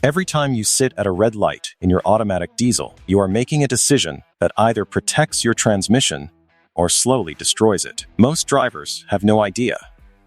Every time you sit at a red light in your automatic diesel, you are making a decision that either protects your transmission or slowly destroys it. Most drivers have no idea.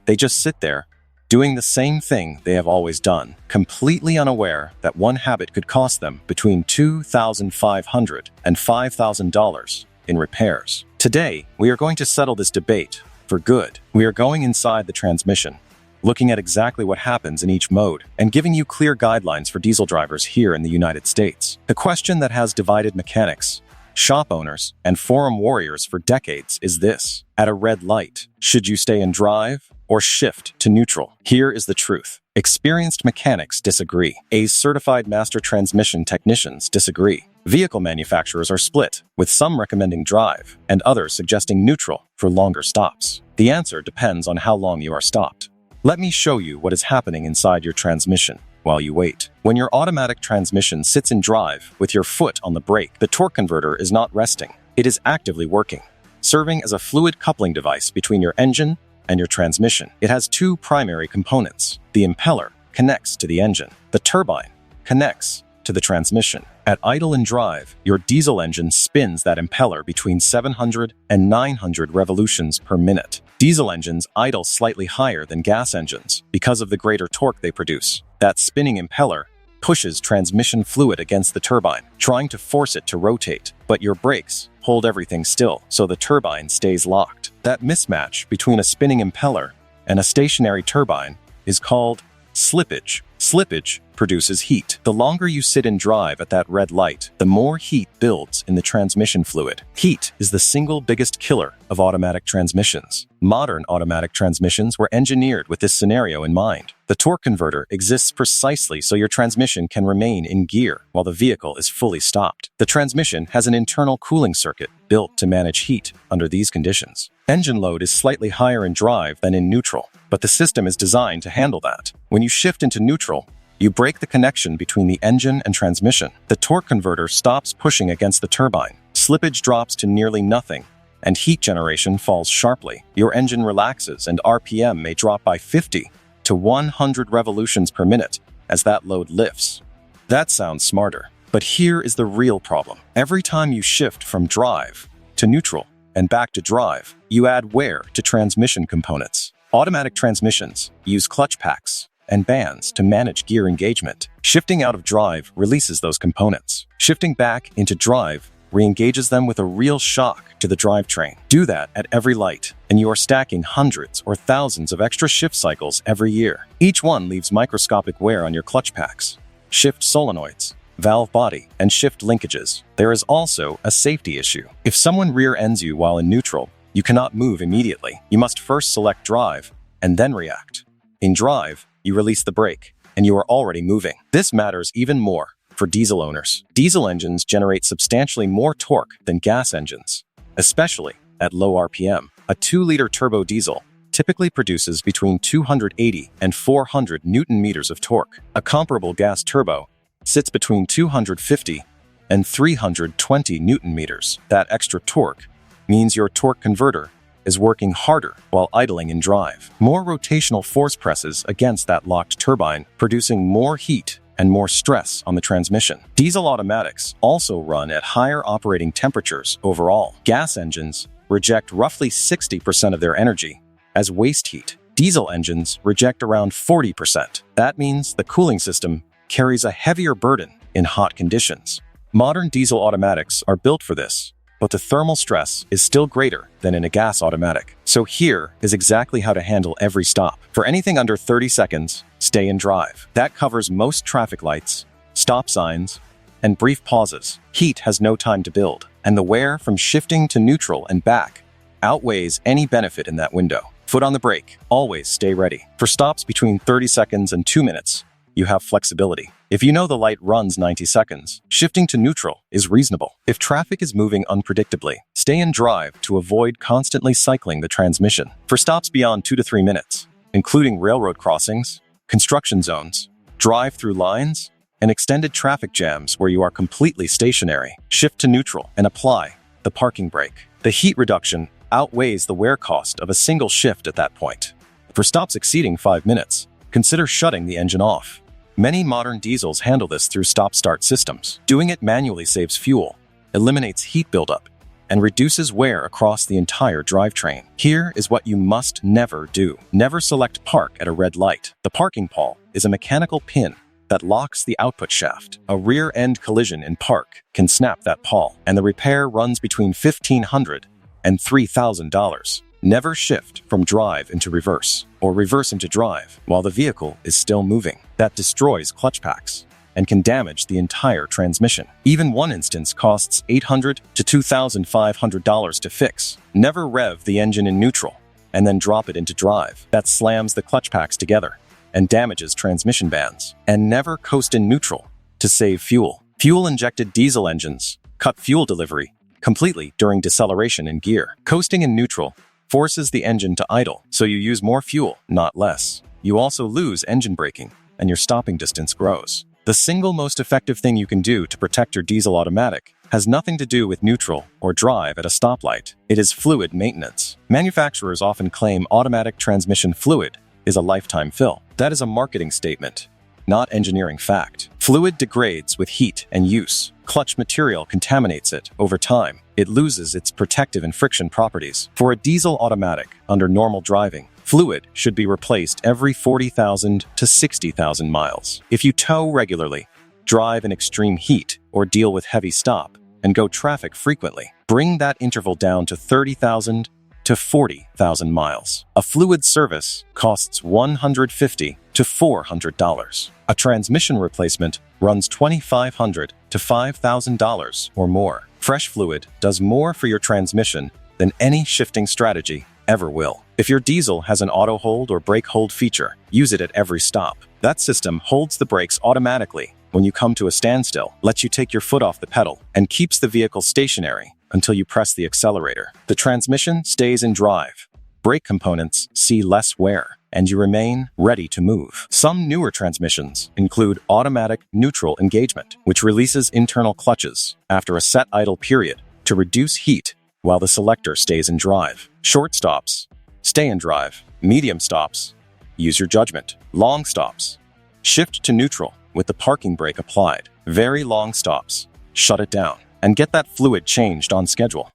They just sit there, doing the same thing they have always done, completely unaware that one habit could cost them between $2,500 and $5,000 in repairs. Today, we are going to settle this debate for good. We are going inside the transmission, looking at exactly what happens in each mode, and giving you clear guidelines for diesel drivers here in the United States. The question that has divided mechanics, shop owners, and forum warriors for decades is this: at a red light, should you stay in drive or shift to neutral? Here is the truth. Experienced mechanics disagree. ACE certified master transmission technicians disagree. Vehicle manufacturers are split, with some recommending drive and others suggesting neutral for longer stops. The answer depends on how long you are stopped. Let me show you what is happening inside your transmission while you wait. When your automatic transmission sits in drive with your foot on the brake, the torque converter is not resting. It is actively working, serving as a fluid coupling device between your engine and your transmission. It has two primary components. The impeller connects to the engine. The turbine connects to the transmission. At idle and drive, your diesel engine spins that impeller between 700 and 900 revolutions per minute. Diesel engines idle slightly higher than gas engines because of the greater torque they produce. That spinning impeller pushes transmission fluid against the turbine, trying to force it to rotate, but your brakes hold everything still, so the turbine stays locked. That mismatch between a spinning impeller and a stationary turbine is called slippage. Slippage produces heat. The longer you sit in drive at that red light, the more heat builds in the transmission fluid. Heat is the single biggest killer of automatic transmissions. Modern automatic transmissions were engineered with this scenario in mind. The torque converter exists precisely so your transmission can remain in gear while the vehicle is fully stopped. The transmission has an internal cooling circuit built to manage heat under these conditions. Engine load is slightly higher in drive than in neutral, but the system is designed to handle that. When you shift into neutral, you break the connection between the engine and transmission. The torque converter stops pushing against the turbine. Slippage drops to nearly nothing, and heat generation falls sharply. Your engine relaxes and RPM may drop by 50 to 100 revolutions per minute as that load lifts. That sounds smarter, but here is the real problem. Every time you shift from drive to neutral and back to drive, you add wear to transmission components. Automatic transmissions use clutch packs and bands to manage gear engagement. Shifting out of drive releases those components. Shifting back into drive re-engages them with a real shock to the drivetrain. Do that at every light, and you are stacking hundreds or thousands of extra shift cycles every year. Each one leaves microscopic wear on your clutch packs, shift solenoids, valve body, and shift linkages. There is also a safety issue. If someone rear-ends you while in neutral, you cannot move immediately. You must first select drive and then react. In drive, you release the brake, and you are already moving. This matters even more for diesel owners. Diesel engines generate substantially more torque than gas engines, especially at low RPM. A 2-liter turbo diesel typically produces between 280 and 400 Newton-meters of torque. A comparable gas turbo sits between 250 and 320 Newton-meters. That extra torque means your torque converter is working harder while idling in drive. More rotational force presses against that locked turbine, producing more heat and more stress on the transmission. Diesel automatics also run at higher operating temperatures overall. Gas engines reject roughly 60% of their energy as waste heat. Diesel engines reject around 40%. That means the cooling system carries a heavier burden in hot conditions. Modern diesel automatics are built for this, but the thermal stress is still greater than in a gas automatic. So here is exactly how to handle every stop. For anything under 30 seconds, stay in drive. That covers most traffic lights, stop signs, and brief pauses. Heat has no time to build, and the wear from shifting to neutral and back outweighs any benefit in that window. Foot on the brake, always stay ready. For stops between 30 seconds and 2 minutes, you have flexibility. If you know the light runs 90 seconds, shifting to neutral is reasonable. If traffic is moving unpredictably, stay in drive to avoid constantly cycling the transmission. For stops beyond 2 to 3 minutes, including railroad crossings, construction zones, drive-through lines, and extended traffic jams where you are completely stationary, shift to neutral and apply the parking brake. The heat reduction outweighs the wear cost of a single shift at that point. For stops exceeding 5 minutes, consider shutting the engine off. Many modern diesels handle this through stop-start systems. Doing it manually saves fuel, eliminates heat buildup, and reduces wear across the entire drivetrain. Here is what you must never do. Never select park at a red light. The parking pawl is a mechanical pin that locks the output shaft. A rear-end collision in park can snap that pawl, and the repair runs between $1,500 and $3,000. Never shift from drive into reverse, or reverse into drive, while the vehicle is still moving. That destroys clutch packs and can damage the entire transmission. Even one instance costs $800 to $2,500 to fix. Never rev the engine in neutral and then drop it into drive. That slams the clutch packs together and damages transmission bands. And never coast in neutral to save fuel. Fuel-injected diesel engines cut fuel delivery completely during deceleration in gear. Coasting in neutral forces the engine to idle, so you use more fuel, not less. You also lose engine braking, and your stopping distance grows. The single most effective thing you can do to protect your diesel automatic has nothing to do with neutral or drive at a stoplight. It is fluid maintenance. Manufacturers often claim automatic transmission fluid is a lifetime fill. That is a marketing statement, not engineering fact. Fluid degrades with heat and use. Clutch material contaminates it over time. It loses its protective and friction properties. For a diesel automatic under normal driving, fluid should be replaced every 40,000 to 60,000 miles. If you tow regularly, drive in extreme heat, or deal with heavy stop, and go traffic frequently, bring that interval down to 30,000 to 40,000 miles. A fluid service costs $150 to $400. A transmission replacement runs $2,500 to $5,000 or more. Fresh fluid does more for your transmission than any shifting strategy ever will. If your diesel has an auto hold or brake hold feature, use it at every stop. That system holds the brakes automatically when you come to a standstill, lets you take your foot off the pedal, and keeps the vehicle stationary until you press the accelerator. The transmission stays in drive. Brake components see less wear, and you remain ready to move. Some newer transmissions include automatic neutral engagement, which releases internal clutches after a set idle period to reduce heat while the selector stays in drive. Short stops, stay in drive. Medium stops, use your judgment. Long stops, shift to neutral with the parking brake applied. Very long stops, shut it down, and get that fluid changed on schedule.